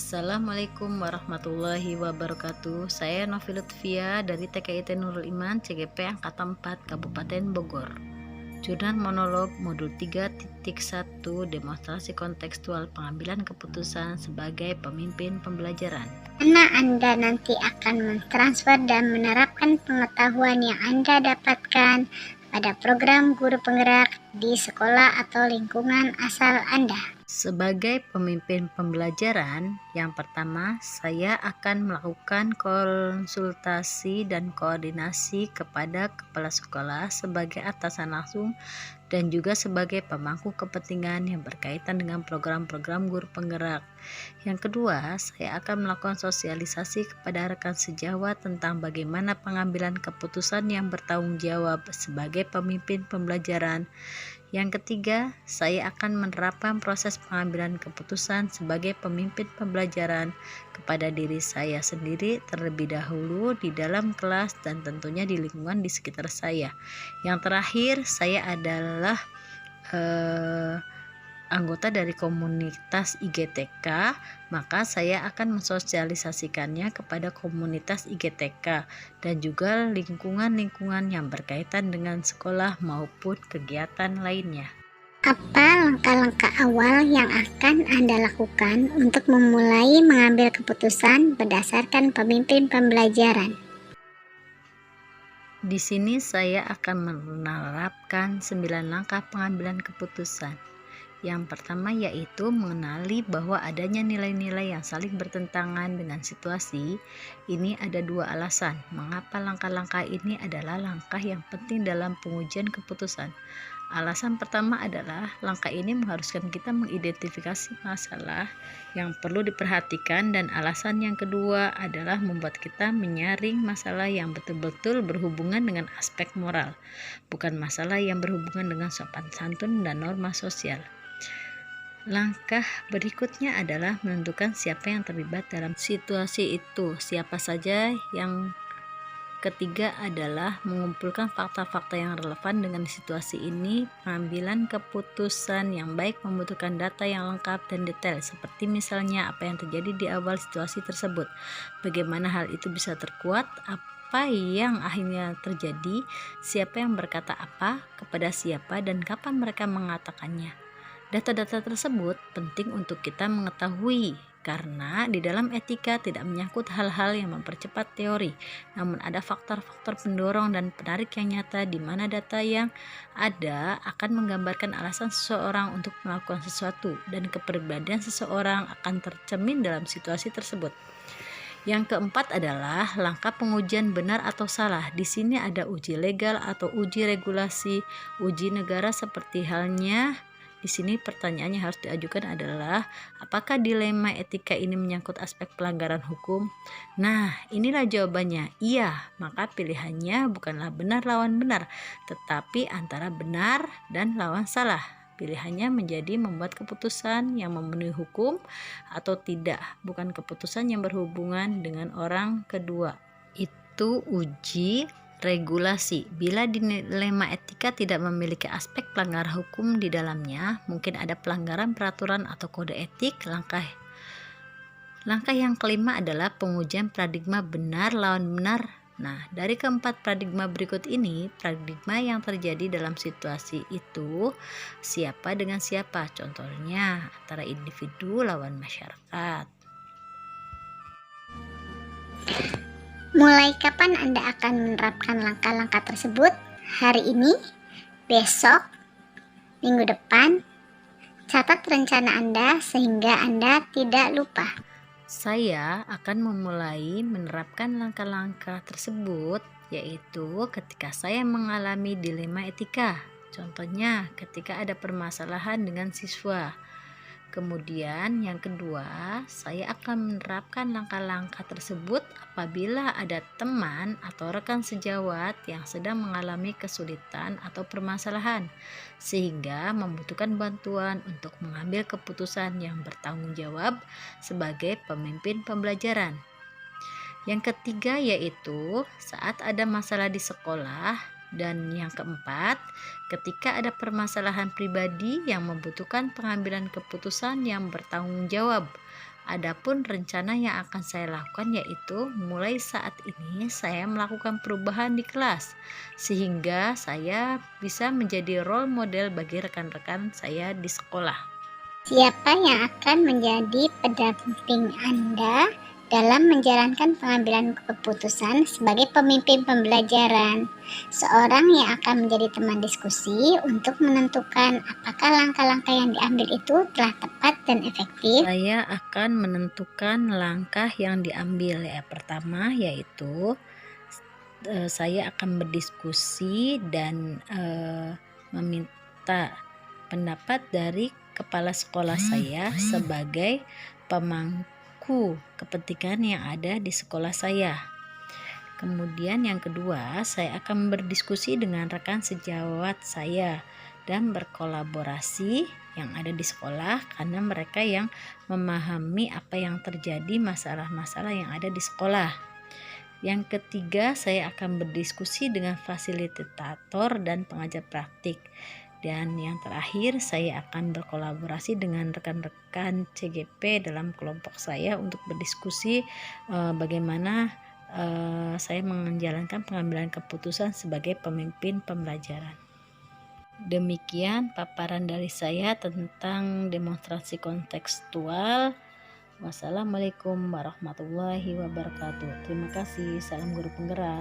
Assalamualaikum warahmatullahi wabarakatuh. Saya Novi Lutfia dari TKIT Nurul Iman CGP Angkatan 4 Kabupaten Bogor. Jurnal monolog modul 3.1 demonstrasi kontekstual pengambilan keputusan sebagai pemimpin pembelajaran. Karena Anda nanti akan mentransfer dan menerapkan pengetahuan yang Anda dapatkan pada program guru penggerak di sekolah atau lingkungan asal Anda. Sebagai pemimpin pembelajaran, yang pertama saya akan melakukan konsultasi dan koordinasi kepada kepala sekolah sebagai atasan langsung dan juga sebagai pemangku kepentingan yang berkaitan dengan program-program guru penggerak. Yang kedua, saya akan melakukan sosialisasi kepada rekan sejawat tentang bagaimana pengambilan keputusan yang bertanggung jawab sebagai pemimpin pembelajaran. Yang ketiga, saya akan menerapkan proses pengambilan keputusan sebagai pemimpin pembelajaran kepada diri saya sendiri terlebih dahulu di dalam kelas dan tentunya di lingkungan di sekitar saya. Yang terakhir, saya adalah anggota dari komunitas IGTK, maka saya akan mensosialisasikannya kepada komunitas IGTK dan juga lingkungan-lingkungan yang berkaitan dengan sekolah maupun kegiatan lainnya. Apa langkah-langkah awal yang akan Anda lakukan untuk memulai mengambil keputusan berdasarkan pemimpin pembelajaran? Di sini saya akan menerapkan 9 langkah pengambilan keputusan. Yang pertama yaitu mengenali bahwa adanya nilai-nilai yang saling bertentangan dengan situasi. Ini ada 2 alasan mengapa langkah-langkah ini adalah langkah yang penting dalam pengujian keputusan. Alasan pertama adalah langkah ini mengharuskan kita mengidentifikasi masalah yang perlu diperhatikan, dan alasan yang kedua adalah membuat kita menyaring masalah yang betul-betul berhubungan dengan aspek moral, bukan masalah yang berhubungan dengan sopan santun dan norma sosial. Langkah berikutnya adalah menentukan siapa yang terlibat dalam situasi itu, siapa saja. Yang ketiga adalah mengumpulkan fakta-fakta yang relevan dengan situasi ini. Pengambilan keputusan yang baik membutuhkan data yang lengkap dan detail, seperti misalnya apa yang terjadi di awal situasi tersebut, bagaimana hal itu bisa terkuat, apa yang akhirnya terjadi, siapa yang berkata apa, kepada siapa, dan kapan mereka mengatakannya. Data-data tersebut penting untuk kita mengetahui karena di dalam etika tidak menyangkut hal-hal yang mempercepat teori, namun ada faktor-faktor pendorong dan penarik yang nyata di mana data yang ada akan menggambarkan alasan seseorang untuk melakukan sesuatu dan kepribadian seseorang akan tercermin dalam situasi tersebut. Yang keempat adalah langkah pengujian benar atau salah. Di sini ada uji legal atau uji regulasi, uji negara seperti halnya. Di sini pertanyaan yang harus diajukan adalah apakah dilema etika ini menyangkut aspek pelanggaran hukum? Nah, inilah jawabannya. Iya, maka pilihannya bukanlah benar lawan benar, tetapi antara benar dan lawan salah. Pilihannya menjadi membuat keputusan yang memenuhi hukum atau tidak, bukan keputusan yang berhubungan dengan orang kedua. Itu uji regulasi. Bila dilema etika tidak memiliki aspek pelanggaran hukum di dalamnya, mungkin ada pelanggaran peraturan atau kode etik. Langkah yang kelima adalah pengujian paradigma benar lawan benar. Nah, dari keempat paradigma berikut ini, paradigma yang terjadi dalam situasi itu siapa dengan siapa, contohnya antara individu lawan masyarakat. Mulai kapan Anda akan menerapkan langkah-langkah tersebut? Hari ini? Besok? Minggu depan? Catat rencana Anda sehingga Anda tidak lupa. Saya akan memulai menerapkan langkah-langkah tersebut yaitu ketika saya mengalami dilema etika. Contohnya ketika ada permasalahan dengan siswa. Kemudian yang kedua, saya akan menerapkan langkah-langkah tersebut apabila ada teman atau rekan sejawat yang sedang mengalami kesulitan atau permasalahan, sehingga membutuhkan bantuan untuk mengambil keputusan yang bertanggung jawab sebagai pemimpin pembelajaran. Yang ketiga yaitu saat ada masalah di sekolah. Dan yang keempat, ketika ada permasalahan pribadi yang membutuhkan pengambilan keputusan yang bertanggung jawab. Adapun rencana yang akan saya lakukan yaitu mulai saat ini saya melakukan perubahan di kelas sehingga saya bisa menjadi role model bagi rekan-rekan saya di sekolah. Siapa yang akan menjadi pendamping Anda dalam menjalankan pengambilan keputusan sebagai pemimpin pembelajaran? Seorang yang akan menjadi teman diskusi untuk menentukan apakah langkah-langkah yang diambil itu telah tepat dan efektif. Saya akan menentukan langkah yang diambil ya. Pertama yaitu saya akan berdiskusi dan meminta pendapat dari kepala sekolah saya sebagai pemangku kepentingan yang ada di sekolah saya. Kemudian yang kedua, saya akan berdiskusi dengan rekan sejawat saya dan berkolaborasi yang ada di sekolah karena mereka yang memahami apa yang terjadi, masalah-masalah yang ada di sekolah. Yang ketiga, saya akan berdiskusi dengan fasilitator dan pengajar praktik. Dan yang terakhir, saya akan berkolaborasi dengan rekan-rekan CGP dalam kelompok saya untuk berdiskusi bagaimana saya menjalankan pengambilan keputusan sebagai pemimpin pembelajaran. Demikian paparan dari saya tentang demonstrasi kontekstual. Wassalamualaikum warahmatullahi wabarakatuh. Terima kasih. Salam guru penggerak.